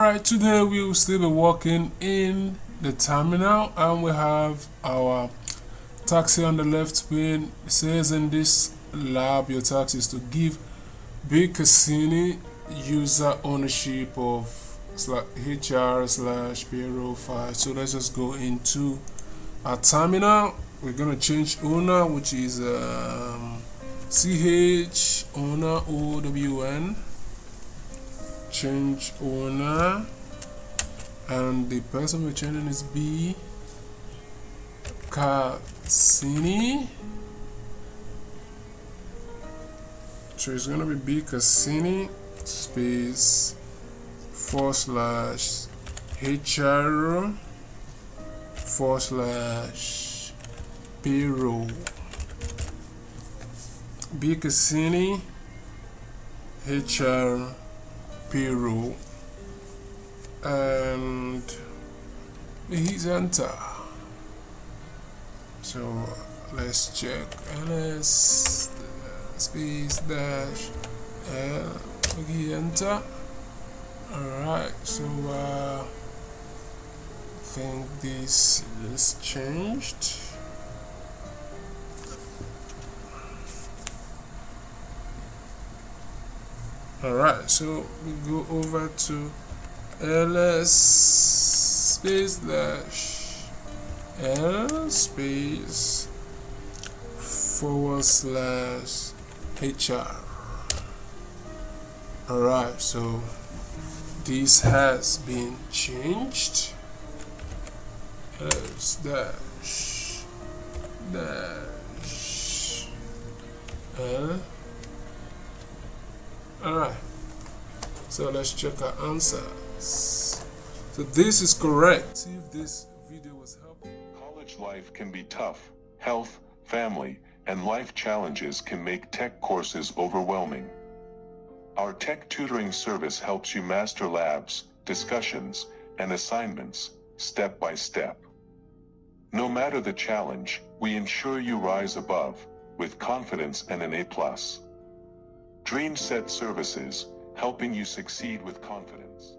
Alright, today we will still be working in the terminal, and we have our task on the left pane. It says in this lab your task is to give B. Cassini user ownership of HR/payroll file. So let's just go into our terminal. We're gonna change owner, which is CH owner OWN. Change owner, and the person we're changing is B. Cassini. So it's gonna be B. Cassini space /HR /payroll. B. Cassini HR payroll, and hit enter. So let's check ls space dash l, hit enter. Alright, so I think this is changed. Alright, so we go over to ls space dash l space /HR. Alright, so this has been changed. Ls dash l. Alright, so let's check our answers. So this is correct. See if this video was helpful. College life can be tough. Health, family, and life challenges can make tech courses overwhelming. Our tech tutoring service helps you master labs, discussions, and assignments, step by step. No matter the challenge, we ensure you rise above, with confidence and an A+. Dream Set Services, helping you succeed with confidence.